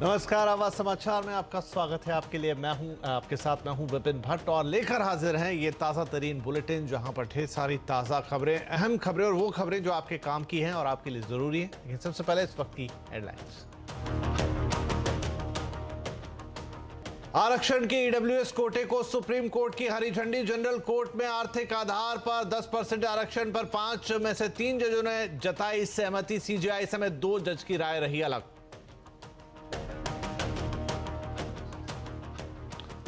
नमस्कार, आवाज समाचार में आपका स्वागत है। आपके लिए आपके साथ मैं हूं विपिन भट्ट और लेकर हाजिर हैं ये ताज़ा तरीन बुलेटिन, जहां पर ढेर सारी ताज़ा खबरें, अहम खबरें और वो खबरें जो आपके काम की हैं और आपके लिए जरूरी है। लेकिन सबसे पहले इस वक्त की हेडलाइंस। आरक्षण के ईडब्ल्यूएस कोटे को सुप्रीम कोर्ट की हरी झंडी। जनरल कोर्ट में आर्थिक आधार पर 10% आरक्षण पर 5 में से 3 जजों ने जताई सहमति। सीजेआई समेत 2 जज की राय रही अलग।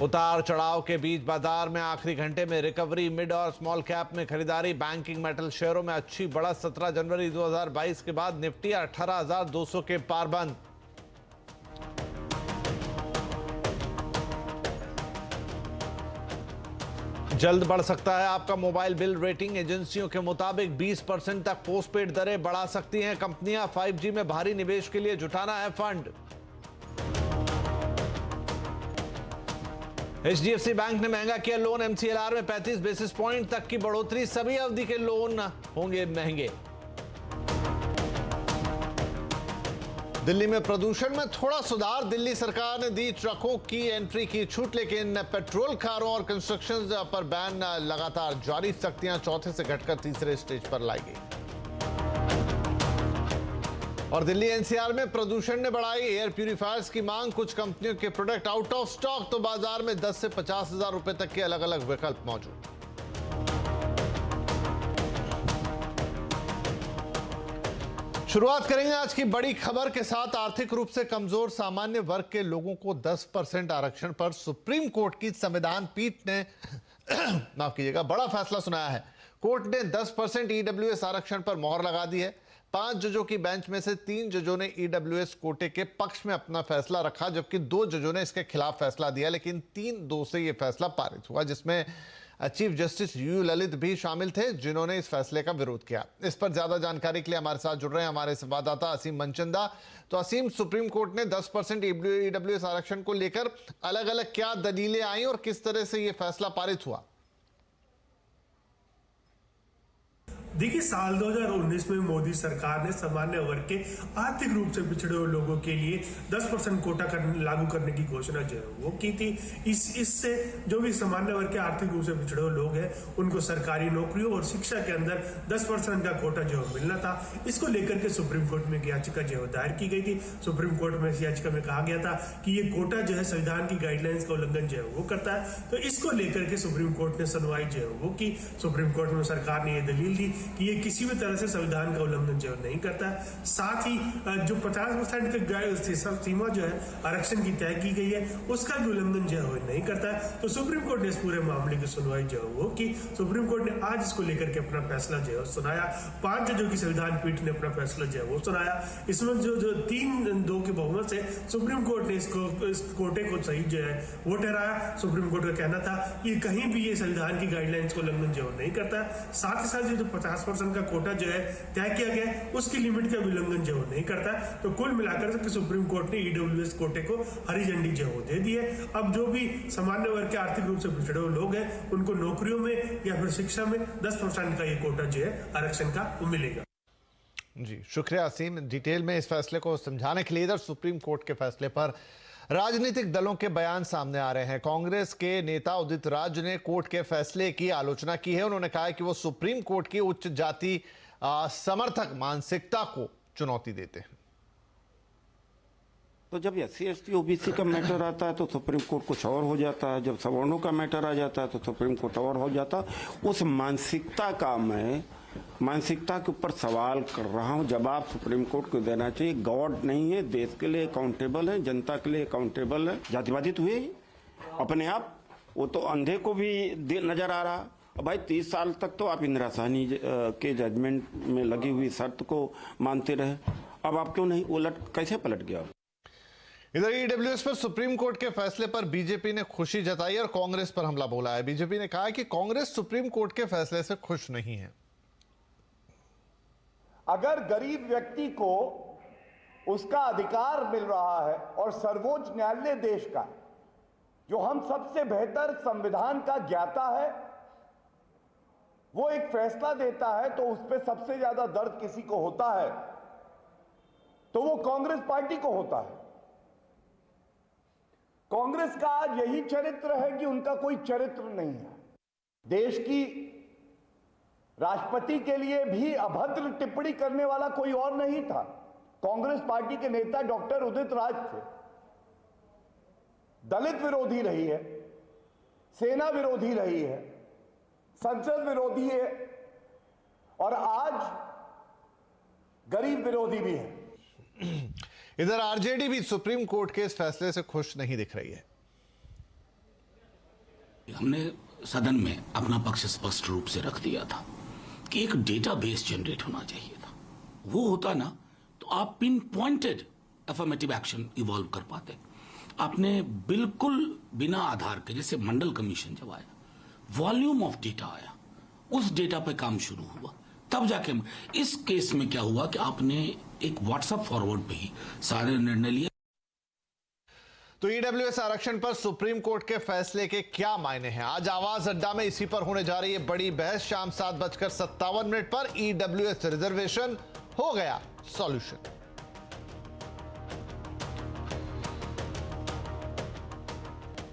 उतार चढ़ाव के बीच बाजार में आखिरी घंटे में रिकवरी। मिड और स्मॉल कैप में खरीदारी। बैंकिंग मेटल शेयरों में अच्छी बढ़त। 17 जनवरी 2022 के बाद निफ्टी 18,200 के पार बंद। जल्द बढ़ सकता है आपका मोबाइल बिल। रेटिंग एजेंसियों के मुताबिक 20% तक पोस्टपेड दरें बढ़ा सकती हैं कंपनियां। 5G में भारी निवेश के लिए जुटाना है फंड। HDFC बैंक ने महंगा किया लोन। MCLR में 35 बेसिस पॉइंट तक की बढ़ोतरी। सभी अवधि के लोन होंगे महंगे। दिल्ली में प्रदूषण में थोड़ा सुधार। दिल्ली सरकार ने दी ट्रकों की एंट्री की छूट, लेकिन पेट्रोल कारों और कंस्ट्रक्शन पर बैन लगातार जारी। सख्तियां चौथे से घटकर तीसरे स्टेज पर लाई गई। और दिल्ली NCR में प्रदूषण ने बढ़ाई एयर प्यूरिफायर्स की मांग। कुछ कंपनियों के प्रोडक्ट आउट ऑफ स्टॉक, तो बाजार में 10 से 50,000 रुपए तक के अलग अलग विकल्प मौजूद। शुरुआत करेंगे आज की बड़ी खबर के साथ। आर्थिक रूप से कमजोर सामान्य वर्ग के लोगों को 10% आरक्षण पर सुप्रीम कोर्ट की संविधान पीठ ने माफ कीजिएगा, बड़ा फैसला सुनाया है। कोर्ट ने 10% EWS आरक्षण पर मोहर लगा दी है। 5 जजों की बेंच में से 3 जजों ने EWS कोटे के पक्ष में अपना फैसला रखा, जबकि 2 जजों ने इसके खिलाफ फैसला दिया। लेकिन 3-2 से यह फैसला पारित हुआ, जिसमें चीफ जस्टिस UU ललित भी शामिल थे, जिन्होंने इस फैसले का विरोध किया। इस पर ज्यादा जानकारी के लिए हमारे साथ जुड़ रहे हैं हमारे संवाददाता असीम मनचंदा। तो असीम, सुप्रीम कोर्ट ने 10% EWS आरक्षण को लेकर अलग अलग क्या दलीलें आई और किस तरह से यह फैसला पारित हुआ? देखिए, साल 2019 में मोदी सरकार ने सामान्य वर्ग के आर्थिक रूप से पिछड़े हुए लोगों के लिए 10% कोटा लागू करने की घोषणा जो है वो की थी। इससे जो भी सामान्य वर्ग के आर्थिक रूप से पिछड़े हुए लोग हैं, उनको सरकारी नौकरियों और शिक्षा के अंदर 10% का कोटा जो है मिलना था। इसको लेकर के सुप्रीम कोर्ट में एक याचिका जो है दायर की गई थी। सुप्रीम कोर्ट में इस याचिका में कहा गया था कि ये कोटा जो है संविधान की गाइडलाइंस का उल्लंघन जो है वो करता है। तो इसको लेकर के सुप्रीम कोर्ट ने सुनवाई जो है वो की। सुप्रीम कोर्ट में सरकार ने यह दलील दी कि ये किसी भी तरह से संविधान का उल्लंघन जो नहीं करता है। साथ ही जो 50% की सीमा जो है आरक्षण की तय की गई है, उसका भी उल्लंघन जो है नहीं करता है। तो सुप्रीम कोर्ट ने इस पूरे मामले की सुनवाई जो है वो की। सुप्रीम कोर्ट ने आज इसको लेकर के अपना फैसला जो है सुनाया। 5 जजों की संविधान पीठ ने अपना फैसला जो है वो सुनाया। इसमें जो 3-2 के बहुमत से सुप्रीम कोर्ट ने इस कोटे को सही जो है वो ठहराया। सुप्रीम कोर्ट का कहना था कि कहीं भी ये संविधान की गाइडलाइंस को उल्लंघन जो नहीं करता। साथ ही साथ जो 50% का कोटा जो है तय किया गया, उसकी लिमिट का उल्लंघन जो नहीं करता। तो कुल मिलाकर सुप्रीम कोर्ट ने EWS कोटे को हरी झंडी जो है दे दी है। अब जो भी सामान्य वर्ग के आर्थिक रूप से पिछड़े हुए लोग हैं, उनको नौकरियों में या फिर शिक्षा में 10% का ये कोटा जो है आरक्षण का मिलेगा। जी, शुक्रिया असीम, डिटेल में इस फैसले को समझाने के लिए। इधर सुप्रीम कोर्ट के फैसले पर राजनीतिक दलों के बयान सामने आ रहे हैं। कांग्रेस के नेता उदित राज ने कोर्ट के फैसले की आलोचना की है। उन्होंने कहा है कि वो सुप्रीम कोर्ट की उच्च जाति समर्थक मानसिकता को चुनौती देते हैं। तो जब SC ST OBC का मैटर आता है तो सुप्रीम कोर्ट कुछ और हो जाता है। जब सवर्णों का मैटर आ जाता है तो सुप्रीम कोर्ट और हो जाता है। उस मानसिकता के ऊपर सवाल कर रहा हूं। जवाब सुप्रीम कोर्ट को देना चाहिए। गॉड नहीं है, देश के लिए अकाउंटेबल है, जनता के लिए अकाउंटेबल है। जातिवादी तो हुए अपने आप, वो तो अंधे को भी नजर आ रहा। भाई 30 साल तक तो आप इंदिरा साहनी के जजमेंट में लगी हुई शर्त को मानते रहे, अब आप क्यों नहीं कैसे पलट गया? इधर EWS पर सुप्रीम कोर्ट के फैसले पर बीजेपी ने खुशी जताई और कांग्रेस पर हमला बोला है। बीजेपी ने कहा कि कांग्रेस सुप्रीम कोर्ट के फैसले से खुश नहीं है। अगर गरीब व्यक्ति को उसका अधिकार मिल रहा है और सर्वोच्च न्यायालय देश का, जो हम सबसे बेहतर संविधान का ज्ञाता है, वो एक फैसला देता है तो उस पर सबसे ज्यादा दर्द किसी को होता है तो वो कांग्रेस पार्टी को होता है। कांग्रेस का आज यही चरित्र है कि उनका कोई चरित्र नहीं है। देश की राष्ट्रपति के लिए भी अभद्र टिप्पणी करने वाला कोई और नहीं था। कांग्रेस पार्टी के नेता डॉक्टर उदित राज थे। दलित विरोधी रही है, सेना विरोधी रही है, संसद विरोधी है और आज गरीब विरोधी भी है। इधर आरजेडी भी सुप्रीम कोर्ट के इस फैसले से खुश नहीं दिख रही है। हमने सदन में अपना पक्ष स्पष्ट रूप से रख दिया था कि एक डेटाबेस जनरेट होना चाहिए था। वो होता ना तो आप pin pointed affirmative action evolve कर पाते। आपने बिल्कुल बिना आधार के, जैसे मंडल कमीशन जब आया, वॉल्यूम ऑफ डेटा आया, उस डेटा पे काम शुरू हुआ, तब जाके। इस केस में क्या हुआ कि आपने एक व्हाट्सएप फॉरवर्ड पे ही सारे निर्णय लिए। तो ईडब्ल्यूएस आरक्षण पर सुप्रीम कोर्ट के फैसले के क्या मायने हैं? आज आवाज अड्डा में इसी पर होने जा रही है बड़ी बहस। शाम 7:57 पर ईडब्ल्यूएस रिजर्वेशन हो गया सॉल्यूशन।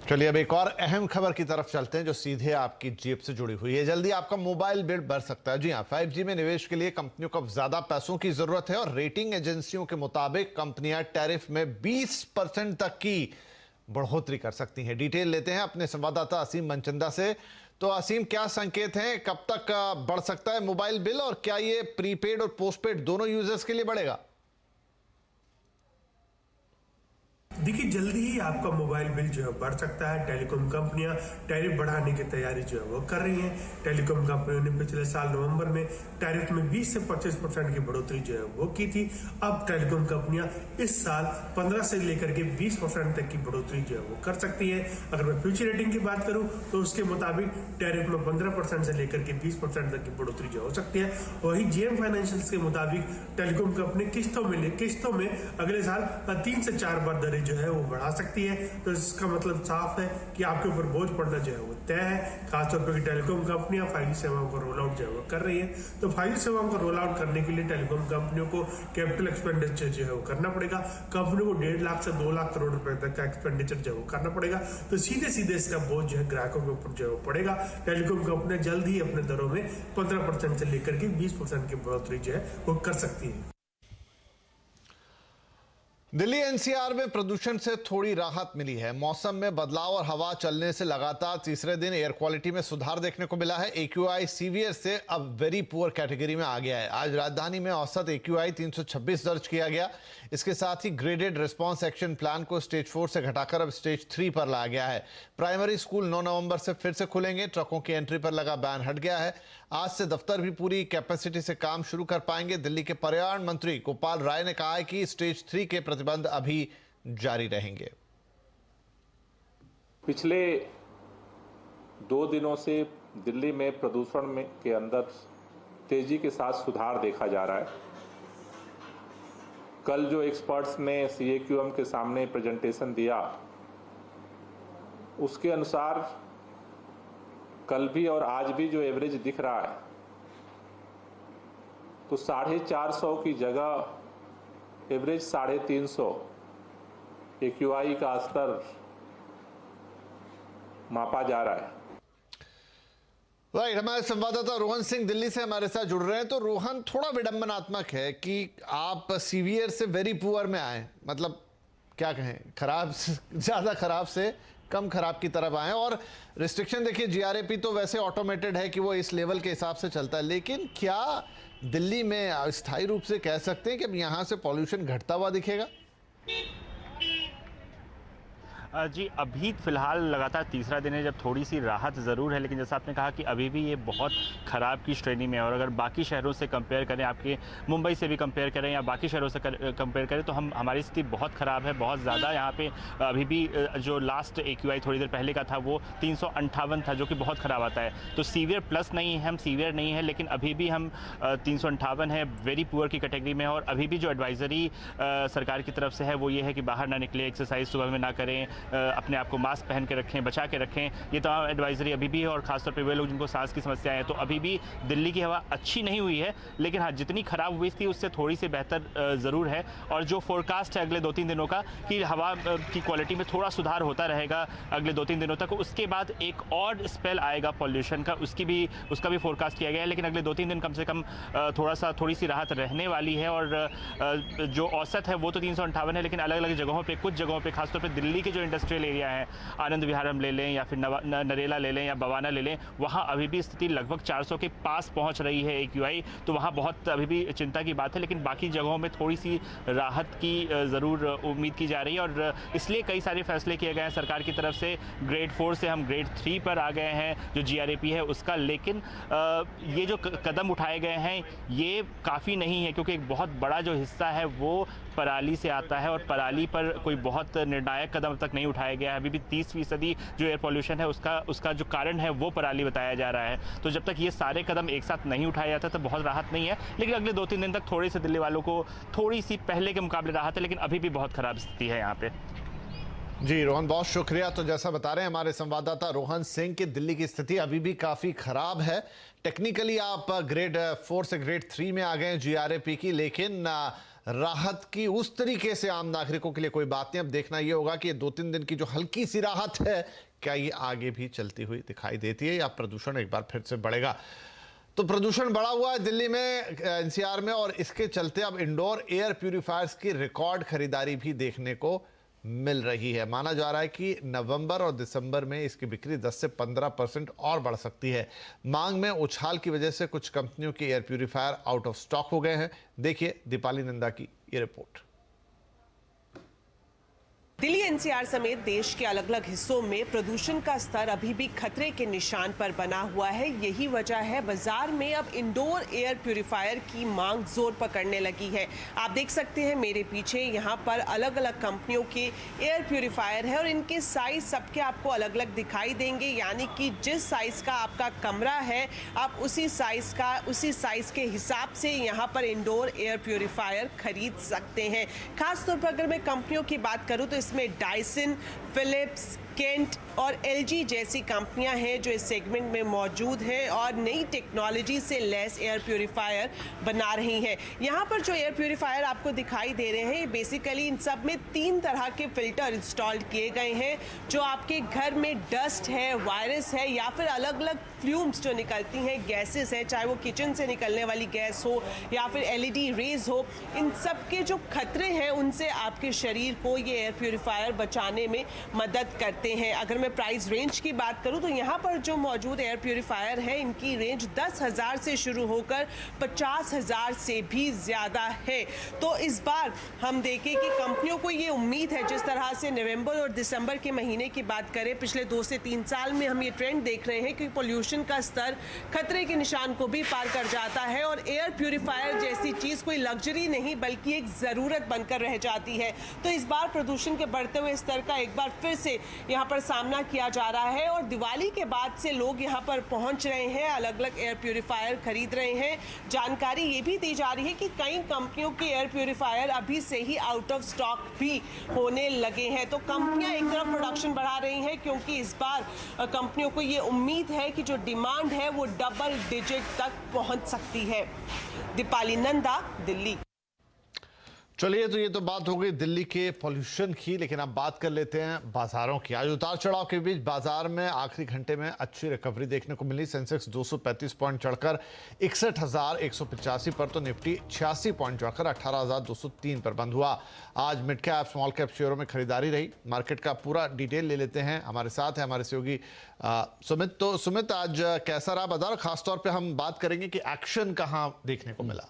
चलिए अब एक और अहम खबर की तरफ चलते हैं जो सीधे आपकी जेब से जुड़ी हुई है। जल्दी आपका मोबाइल बिल बढ़ सकता है। जी हां, 5G में निवेश के लिए कंपनियों को ज्यादा पैसों की जरूरत है और रेटिंग एजेंसियों के मुताबिक कंपनियां टैरिफ में 20% तक की बढ़ोतरी कर सकती हैं। डिटेल लेते हैं अपने संवाददाता असीम मनचंदा से। तो असीम, क्या संकेत हैं, कब तक बढ़ सकता है मोबाइल बिल और क्या ये प्रीपेड और पोस्टपेड दोनों यूजर्स के लिए बढ़ेगा? देखिए, जल्दी ही आपका मोबाइल बिल जो है बढ़ सकता है। टेलीकॉम कंपनियां टैरिफ बढ़ाने की तैयारी जो है वो कर रही हैं। टेलीकॉम कंपनियों ने पिछले साल नवंबर में टैरिफ में 20 से 25% की बढ़ोतरी जो है वो की थी। अब टेलीकॉम कंपनियां इस साल 15 से लेकर के 20% तक की बढ़ोतरी जो है वो कर सकती है। अगर मैं फ्यूचर रेटिंग की बात करूं तो उसके मुताबिक टैरिफ में 15% से लेकर के 20% तक की बढ़ोतरी जो हो सकती है। वहीं जीएम फाइनेंशियल्स के मुताबिक टेलीकॉम कंपनी किस्तों में अगले साल 3 से 4 बार दरें जो है वो बढ़ा सकती है। तो इसका मतलब साफ है कि आपके ऊपर बोझ पड़ना जो है वो तय है। खासतौर पर टेलीकॉम कंपनियां 5G सेवाओं का रोल आउट जो है वो कर रही है। तो 5G सेवाओं का रोल आउट करने के लिए टेलीकॉम कंपनियों को कैपिटल एक्सपेंडिचर जो है वो करना पड़ेगा। कंपनियों को 1.5 लाख से 2 लाख करोड़ रुपए तक का एक्सपेंडिचर जो है वो करना पड़ेगा। तो सीधे इसका बोझ जो है ग्राहकों के ऊपर जो है वो पड़ेगा। टेलीकॉम कंपनियां जल्द ही अपने दरों में 15% से लेकर के 20% की बढ़ोतरी जो है वो कर सकती है। दिल्ली एनसीआर में प्रदूषण से थोड़ी राहत मिली है। मौसम में बदलाव और हवा चलने से लगातार तीसरे दिन एयर क्वालिटी में सुधार देखने को मिला है। AQI सीवियर से अब वेरी पुअर कैटेगरी में आ गया है। आज राजधानी में औसत AQI 326 दर्ज किया गया। इसके साथ ही ग्रेडेड रिस्पांस एक्शन प्लान को स्टेज 4 से घटाकर अब स्टेज 3 पर लाया गया है। प्राइमरी स्कूल 9 नवंबर से फिर से खुलेंगे। ट्रकों की एंट्री पर लगा बैन हट गया है। आज से दफ्तर भी पूरी कैपेसिटी से काम शुरू कर पाएंगे। दिल्ली के पर्यावरण मंत्री गोपाल राय ने कहा है कि स्टेज 3 के प्रतिबंध अभी जारी रहेंगे। पिछले 2 दिनों से दिल्ली में प्रदूषण में के अंदर तेजी के साथ सुधार देखा जा रहा है। कल जो एक्सपर्ट्स ने CAQM के सामने प्रेजेंटेशन दिया, उसके अनुसार कल भी और आज भी जो एवरेज दिख रहा है, तो 450 की जगह एवरेज 350 AQI का स्तर मापा जा रहा है। राइट, हमारे संवाददाता रोहन सिंह दिल्ली से हमारे साथ जुड़ रहे हैं। तो रोहन, थोड़ा विडंबनात्मक है कि आप सीवियर से वेरी पुअर में आए, मतलब क्या कहें, खराब, ज्यादा खराब से कम खराब की तरफ आए। और रिस्ट्रिक्शन देखिए, GRAP तो वैसे ऑटोमेटेड है कि वो इस लेवल के हिसाब से चलता है, लेकिन क्या दिल्ली में स्थायी रूप से कह सकते हैं कि अब यहां से पॉल्यूशन घटता हुआ दिखेगा? जी, अभी फिलहाल लगातार तीसरा दिन है जब थोड़ी सी राहत ज़रूर है, लेकिन जैसा आपने कहा कि अभी भी ये बहुत ख़राब की श्रेणी में है। और अगर बाकी शहरों से कंपेयर करें, आपके मुंबई से भी कंपेयर करें या बाकी शहरों से कंपेयर करें, तो हमारी स्थिति बहुत ख़राब है, बहुत ज़्यादा। यहाँ पे अभी भी जो लास्ट AQI थोड़ी देर पहले का था वो 358 था, जो कि बहुत ख़राब आता है। तो सीवियर प्लस नहीं है, हम सीवियर नहीं है, लेकिन अभी भी हम 358 है, वेरी पुअर की कैटेगरी में। और अभी भी जो एडवाइजरी सरकार की तरफ से है वो ये है कि बाहर ना निकले, एक्सरसाइज सुबह में ना करें, अपने आप को मास्क पहन के रखें, बचा के रखें, ये तमाम एडवाइजरी अभी भी है। और खासतौर पे वे लोग जिनको सांस की समस्याएं हैं, तो अभी भी दिल्ली की हवा अच्छी नहीं हुई है, लेकिन हाँ जितनी खराब हुई थी उससे थोड़ी सी बेहतर ज़रूर है। और जो फोरकास्ट है अगले 2-3 दिनों का कि हवा की क्वालिटी में थोड़ा सुधार होता रहेगा अगले 2-3 दिनों तक। उसके बाद एक और स्पेल आएगा पॉल्यूशन का, उसका भी फोरकास्ट किया गया है, लेकिन अगले 2-3 दिन कम से कम थोड़ी सी राहत रहने वाली है। और जो औसत है वो तो 358 है, लेकिन अलग अलग जगहों पे, कुछ जगहों पे खासतौर पे दिल्ली के जो इंडस्ट्रियल एरिया है, आनंद विहार हम ले लें या फिर नरेला ले लें या बवाना ले लें, वहाँ अभी भी स्थिति लगभग 400 के पास पहुँच रही है AQI, तो वहाँ बहुत अभी भी चिंता की बात है। लेकिन बाकी जगहों में थोड़ी सी राहत की ज़रूर उम्मीद की जा रही है, और इसलिए कई सारे फैसले किए गए हैं सरकार की तरफ से। ग्रेड 4 से हम ग्रेड 3 पर आ गए हैं, जो GRAP है उसका। लेकिन ये जो कदम उठाए गए हैं ये काफ़ी नहीं है, क्योंकि एक बहुत बड़ा जो हिस्सा है वो पराली से आता है, और पराली पर कोई बहुत निर्णायक कदम अब तक नहीं उठाया गया है। अभी भी 30% जो एयर पॉल्यूशन है उसका जो कारण है वो पराली बताया जा रहा है। तो जब तक ये सारे कदम एक साथ नहीं उठाए जाते तो बहुत राहत नहीं है। लेकिन अगले 2-3 दिन तक थोड़े से दिल्ली वालों को थोड़ी सी पहले के मुकाबले राहत है, लेकिन अभी भी बहुत खराब स्थिति है यहाँ पे। जी रोहन, बहुत शुक्रिया। तो जैसा बता रहे हैं हमारे संवाददाता रोहन सिंह कि दिल्ली की स्थिति अभी भी काफ़ी ख़राब है। टेक्निकली आप ग्रेड 4 से ग्रेड 3 में आ गए हैं GRAP की, लेकिन राहत की उस तरीके से आम नागरिकों के लिए कोई बात नहीं। अब देखना ये होगा कि 2-3 दिन की जो हल्की सी राहत है, क्या ये आगे भी चलती हुई दिखाई देती है या प्रदूषण एक बार फिर से बढ़ेगा। तो प्रदूषण बढ़ा हुआ है दिल्ली में, NCR में, और इसके चलते अब इंडोर एयर प्यूरिफायर्स की रिकॉर्ड खरीदारी भी देखने को मिल रही है। माना जा रहा है कि नवंबर और दिसंबर में इसकी बिक्री 10 से 15% और बढ़ सकती है। मांग में उछाल की वजह से कुछ कंपनियों के air purifier out of stock हो गए हैं। देखिए दीपाली नंदा की ये रिपोर्ट। दिल्ली NCR समेत देश के अलग अलग हिस्सों में प्रदूषण का स्तर अभी भी खतरे के निशान पर बना हुआ है। यही वजह है बाजार में अब इंडोर एयर प्यूरिफायर की मांग जोर पकड़ने लगी है। आप देख सकते हैं मेरे पीछे, यहाँ पर अलग अलग कंपनियों के एयर प्यूरिफायर है और इनके साइज सबके आपको अलग अलग दिखाई देंगे। यानी कि जिस साइज का आपका कमरा है आप उसी साइज के हिसाब से यहाँ पर इंडोर एयर प्यूरिफायर खरीद सकते हैं। खासतौर पर अगर मैं कंपनियों की बात करूँ तो इसमें डायसन, फिलिप्स, केंट और LG जैसी कंपनियां हैं जो इस सेगमेंट में मौजूद हैं और नई टेक्नोलॉजी से लैस एयर प्यूरिफायर बना रही हैं। यहाँ पर जो एयर प्यूरिफायर आपको दिखाई दे रहे हैं, बेसिकली इन सब में 3 तरह के फिल्टर इंस्टॉल किए गए हैं जो आपके घर में डस्ट है, वायरस है या फिर अलग अलग फ्यूम्स जो निकलती हैं, गैसेस हैं, चाहे वो किचन से निकलने वाली गैस हो या फिर LED रेज हो, इन सब के जो खतरे हैं उनसे आपके शरीर को ये एयर प्यूरिफायर बचाने में मदद करते हैं। अगर मैं प्राइस रेंज की बात करूं तो यहाँ पर जो मौजूद एयर प्यूरिफायर है इनकी रेंज 10,000 से शुरू होकर 50,000 से भी ज्यादा है। तो इस बार हम देखें कि कंपनियों को ये उम्मीद है, जिस तरह से नवंबर और दिसंबर के महीने की बात करें, पिछले 2 से 3 साल में हम ये ट्रेंड देख रहे हैं कि पोल्यूशन का स्तर खतरे के निशान को भी पार कर जाता है और एयर प्यूरिफायर जैसी चीज कोई लग्जरी नहीं बल्कि एक जरूरत बनकर रह जाती है। तो इस बार प्रदूषण के बढ़ते हुए स्तर का एक बार फिर से यहाँ पर सामना किया जा रहा है और दिवाली के बाद से लोग यहाँ पर पहुंच रहे हैं, अलग अलग एयर प्यूरिफायर खरीद रहे हैं। जानकारी ये भी दी जा रही है कि कई कंपनियों के एयर प्यूरिफायर अभी से ही आउट ऑफ स्टॉक भी होने लगे हैं। तो कंपनियां एक तरफ प्रोडक्शन बढ़ा रही हैं क्योंकि इस बार कंपनियों को ये उम्मीद है कि जो डिमांड है वो डबल डिजिट तक पहुंच सकती है। दीपाली नंदा, दिल्ली। चलिए, तो ये तो बात हो गई दिल्ली के पॉल्यूशन की, लेकिन अब बात कर लेते हैं बाजारों की। आज उतार चढ़ाव के बीच बाजार में आखिरी घंटे में अच्छी रिकवरी देखने को मिली। सेंसेक्स 235 पॉइंट चढ़कर 61,185 पर, तो निफ्टी 86 पॉइंट चढ़कर 18,203 पर बंद हुआ। आज मिड कैप स्मॉल कैप शेयरों में खरीदारी रही। मार्केट का पूरा डिटेल ले लेते हैं, हमारे साथ है हमारे सहयोगी सुमित। तो सुमित, आज कैसा रहा बाजार? खासतौर पर हम बात करेंगे कि एक्शन कहाँ देखने को मिला।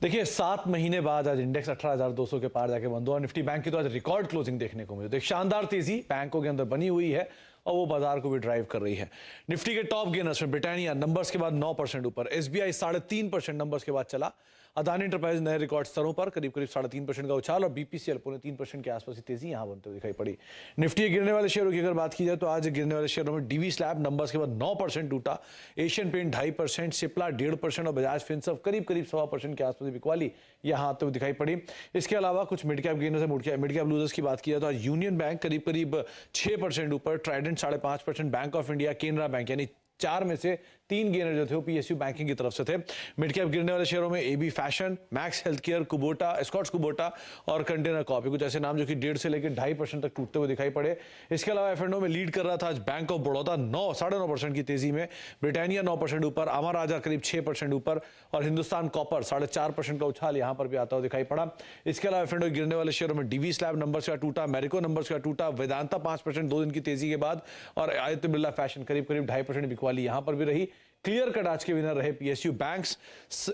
देखिए, 7 महीने बाद आज इंडेक्स 18,200 के पार जाके बंद हुआ। निफ्टी बैंक की तो आज रिकॉर्ड क्लोजिंग देखने को मिली। तो एक शानदार तेजी बैंकों के अंदर बनी हुई है और वो बाजार को भी ड्राइव कर रही है। निफ्टी के टॉप गेनर्स में ब्रिटानिया नंबर्स के बाद 9% ऊपर, SBI 3.5% नंबर्स के बाद चला। अदानी एंटरप्राइज नए रिकॉर्ड स्तरों पर करीब 3.5% का उछाल और बीपीसीएल 3.5% के आसपास की तेजी यहां बनते हुए दिखाई पड़ी। निफ्टी गिरने वाले शेयरों की अगर बात की जाए तो आज गिरने वाले शेयरों में डीवी स्लैब नंबर्स के बाद 9% टूटा, एशियन पेंट 2.5%, सिप्ला 1.5% और बजाज फिनसर्व करीब 1.25% के आसपास बिकवाली यहां आते हुए दिखाई पड़ी। इसके अलावा कुछ मिड कैप गेनर्स से मिड कैप लूजर्स की बात की जाए तो आज यूनियन बैंक करीब 6% ऊपर, Trident 5.5%, bank of India, Canara bank यानी 4 में से 3 गेनर जो थे वो पीएसयू बैंकिंग की तरफ से थे। मिड कैप गिरने वाले शेयरों में AB fashion, max healthcare, Kubota, Escorts Kubota और कंटेनर कॉर्प, कुछ ऐसे नाम जो कि 1.5 से लेकर 2.5% तक टूटते हुए दिखाई पड़े। इसके अलावा एफएनओ में लीड कर रहा था आज बैंक ऑफ बड़ौदा 9.5% की तेजी में, ब्रिटानिया 9% ऊपर, अमर राजा करीब 6% ऊपर और हिंदुस्तान कॉपर 4.5% का उछाल यहां पर भी आता हुआ दिखाई पड़ा। इसके अलावा एफएनओ गिरने वाले शेयरों में डीवी स्लैब नंबर्स का टूटा, मैरिको नंबर्स का टूटा, वेदांता 5% 2 दिन की तेजी के बाद और आदित्य बिरला फैशन करीब 2.5% बिकवाली यहां पर भी रही। क्लियर कट आज के विनर रहे PSU banks,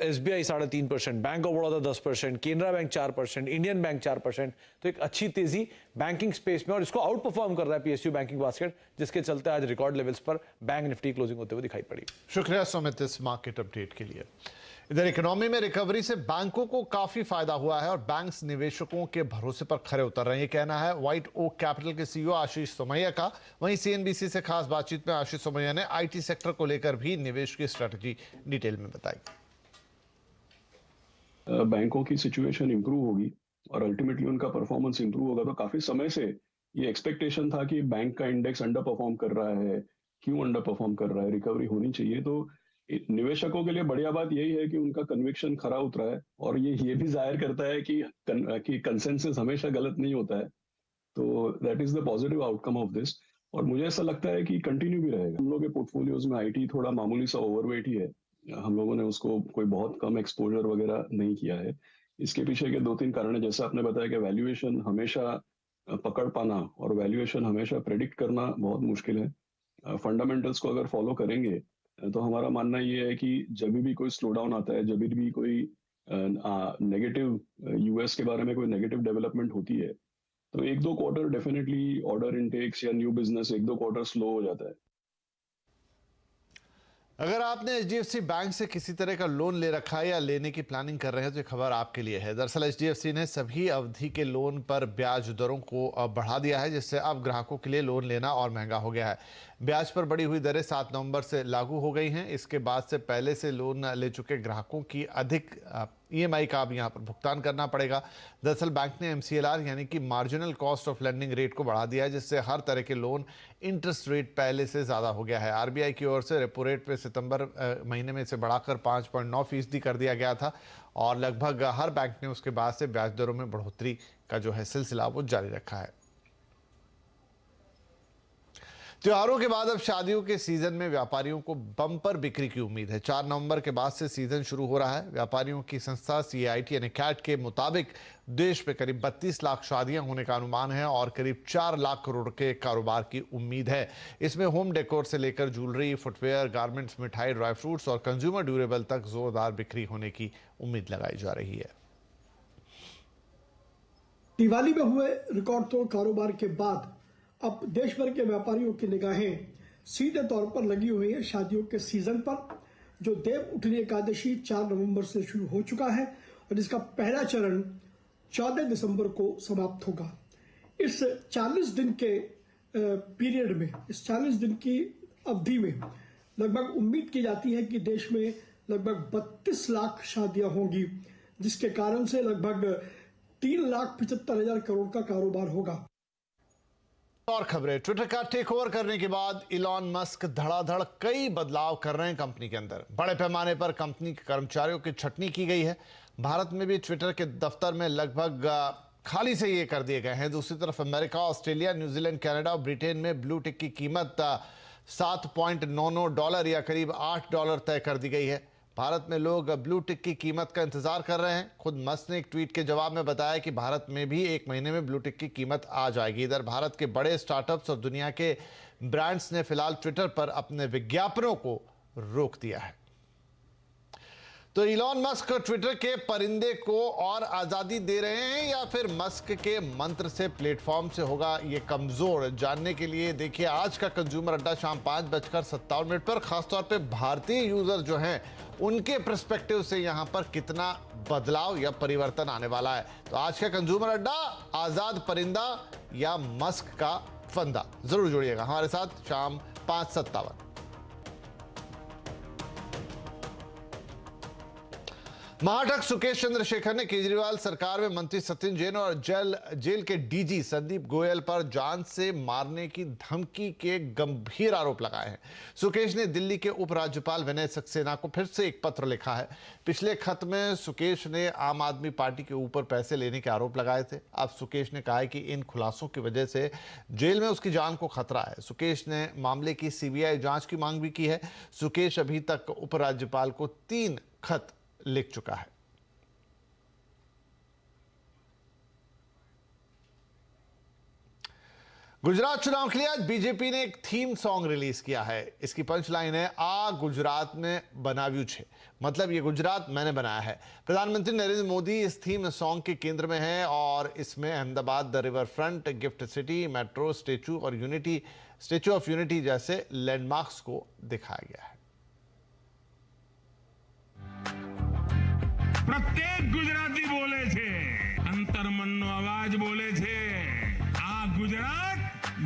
SBI 3.5%, bank of Baroda 10%, Canara bank 4%, Indian bank 4%। तो एक अच्छी तेजी बैंकिंग स्पेस में और इसको आउट परफॉर्म कर रहा है पीएसयू बैंकिंग बास्केट, जिसके चलते आज रिकॉर्ड लेवल्स पर बैंक निफ्टी क्लोजिंग होते हुए दिखाई पड़ी। शुक्रिया सुमित इस मार्केट अपडेट के लिए। इधर इकोनॉमी में रिकवरी से बैंकों को काफी फायदा हुआ है और बैंक्स निवेशकों के भरोसे पर खरे उतर रहे हैं, ये कहना है व्हाइट ओक कैपिटल के सीईओ आशीष सोमैया का। वहीं सीएनबीसी से खास बातचीत में आशीष सोमैया ने आईटी सेक्टर को लेकर भी निवेश की स्ट्रेटजी डिटेल में बताई। बैंकों की सिचुएशन इंप्रूव होगी और अल्टीमेटली उनका परफॉर्मेंस इंप्रूव होगा। तो काफी समय से ये एक्सपेक्टेशन था कि बैंक का इंडेक्स अंडर परफॉर्म कर रहा है, क्यों अंडर परफॉर्म कर रहा है, रिकवरी होनी चाहिए। तो निवेशकों के लिए बढ़िया बात यही है कि उनका कन्विक्शन खरा उतरा है और ये भी जाहिर करता है कि कंसेंसस हमेशा गलत नहीं होता है। तो that is the positive outcome of this और मुझे ऐसा लगता है कि कंटिन्यू भी रहेगा। हम लोग के पोर्टफोलियोज में आईटी थोड़ा मामूली सा ओवरवेट ही है, हम लोगों ने उसको कोई बहुत कम एक्सपोजर वगैरह नहीं किया है। इसके पीछे के 2-3 कारण है। जैसा आपने बताया कि वैल्यूएशन हमेशा पकड़ पाना और वैल्यूएशन हमेशा प्रेडिक्ट करना बहुत मुश्किल है। फंडामेंटल्स को अगर फॉलो करेंगे तो हमारा मानना ये है कि जब भी कोई स्लो डाउन आता है, जब भी कोई नेगेटिव यूएस के बारे में कोई नेगेटिव डेवलपमेंट होती है, तो 1-2 क्वार्टर डेफिनेटली ऑर्डर इनटेक्स या न्यू बिजनेस 1-2 क्वार्टर स्लो हो जाता है। अगर आपने एचडीएफसी बैंक से किसी तरह का लोन ले रखा है या लेने की प्लानिंग कर रहे हैं तो ये खबर आपके लिए है। दरअसल एचडीएफसी ने सभी अवधि के लोन पर ब्याज दरों को बढ़ा दिया है, जिससे अब ग्राहकों के लिए लोन लेना और महंगा हो गया है। ब्याज पर बढ़ी हुई दरें 7 नवंबर से लागू हो गई हैं। इसके बाद से पहले से लोन ले चुके ग्राहकों की अधिक ईएमआई का अब यहाँ पर भुगतान करना पड़ेगा। दरअसल बैंक ने एमसीएलआर यानी कि marginal cost of lending rate को बढ़ा दिया है, जिससे हर तरह के लोन इंटरेस्ट रेट पहले से ज़्यादा हो गया है। आरबीआई की ओर से रेपो रेट पे सितंबर महीने में इसे बढ़ाकर 5.9% कर दिया गया था और लगभग हर बैंक ने उसके बाद से ब्याज दरों में बढ़ोतरी का जो है सिलसिला वो जारी रखा है। त्योहारों के बाद अब शादियों के सीजन में व्यापारियों को बम्पर बिक्री की उम्मीद है। 4 नवंबर के बाद से सीजन शुरू हो रहा है। व्यापारियों की संस्था सीआईटी यानी कैट के मुताबिक देश में करीब 32 लाख शादियां होने का अनुमान है और करीब 4 लाख करोड़ के कारोबार की उम्मीद है। इसमें होम डेकोर से लेकर ज्वेलरी, फुटवेयर, गारमेंट्स, मिठाई, ड्राई फ्रूट्स और कंज्यूमर ड्यूरेबल तक जोरदार बिक्री होने की उम्मीद लगाई जा रही है। दिवाली में हुए रिकॉर्ड तोड़ कारोबार के बाद अब देश भर के व्यापारियों की निगाहें सीधे तौर पर लगी हुई है शादियों के सीजन पर, जो देव उठनी एकादशी 4 नवंबर से शुरू हो चुका है और इसका पहला चरण 14 दिसंबर को समाप्त होगा। इस 40 दिन के पीरियड में, इस 40 दिन की अवधि में लगभग उम्मीद की जाती है कि देश में लगभग 32 लाख शादियां होंगी, जिसके कारण से लगभग 3,75,000 करोड़ का कारोबार होगा। और खबरें, ट्विटर का टेक ओवर करने के बाद इलॉन मस्क धड़ाधड़ कई बदलाव कर रहे हैं कंपनी के अंदर। बड़े पैमाने पर कंपनी के कर्मचारियों की छटनी की गई है। भारत में भी ट्विटर के दफ्तर में लगभग खाली से ये कर दिए गए हैं। दूसरी तरफ अमेरिका, ऑस्ट्रेलिया, न्यूजीलैंड, कनाडा और ब्रिटेन में ब्लू टिक की कीमत $7.99 या करीब $8 तय कर दी गई है। भारत में लोग ब्लू टिक की कीमत का इंतजार कर रहे हैं। खुद मस्क ने एक ट्वीट के जवाब में बताया कि भारत में भी 1 महीने में ब्लू टिक की कीमत आ जाएगी। इधर भारत के बड़े स्टार्टअप्स और दुनिया के ब्रांड्स ने फिलहाल ट्विटर पर अपने विज्ञापनों को रोक दिया है। तो इलॉन मस्क ट्विटर के परिंदे को और आजादी दे रहे हैं या फिर मस्क के मंत्र से प्लेटफॉर्म से होगा ये कमजोर? जानने के लिए देखिए आज का कंज्यूमर अड्डा शाम 5:57 पर। खासतौर पे भारतीय यूजर जो हैं उनके पर्सपेक्टिव से यहां पर कितना बदलाव या परिवर्तन आने वाला है। तो आज का कंज्यूमर अड्डा, आजाद परिंदा या मस्क का फंदा? जरूर जुड़िएगा हमारे साथ शाम 5:57। महाटक सुकेश चंद्रशेखर ने केजरीवाल सरकार में मंत्री सचिन जैन और जेल के डीजी संदीप गोयल पर जान से मारने की धमकी के गंभीर आरोप लगाए हैं। सुकेश ने दिल्ली के उपराज्यपाल विनय सक्सेना को फिर से एक पत्र लिखा है। पिछले खत में सुकेश ने आम आदमी पार्टी के ऊपर पैसे लेने के आरोप लगाए थे। अब सुकेश ने कहा है कि इन खुलासों की वजह से जेल में उसकी जान को खतरा है। सुकेश ने मामले की सीबीआई जांच की मांग भी की है। सुकेश अभी तक उपराज्यपाल को 3 खत लिख चुका है। गुजरात चुनाव के लिए आज बीजेपी ने एक थीम सॉन्ग रिलीज किया है। इसकी पंचलाइन है, आ गुजरात में बनाव्यू छे। मतलब ये गुजरात मैंने बनाया है। प्रधानमंत्री नरेंद्र मोदी इस थीम सॉन्ग के केंद्र में है और इसमें Ahmedabad, the river front, gift city, metro, statue of unity जैसे लैंडमार्क्स को दिखाया गया है। प्रत्येक गुजराती बोले थे, अंतर्मनનો अवाज बोले थे, आ गुजरात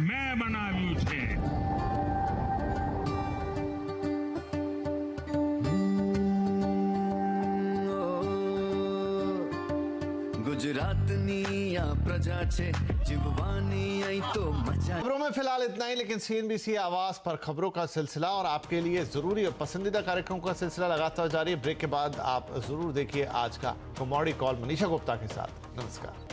मैं बनाव्યું છે। गुजरातनी आ प्रजा छे जीववानी आई तो मजा। खबरों में फिलहाल इतना ही, लेकिन सीएनबीसी आवाज पर खबरों का सिलसिला और आपके लिए जरूरी और पसंदीदा कार्यक्रमों का सिलसिला लगातार जारी है। ब्रेक के बाद आप जरूर देखिए आज का कमोडिटी कॉल मनीषा गुप्ता के साथ। नमस्कार।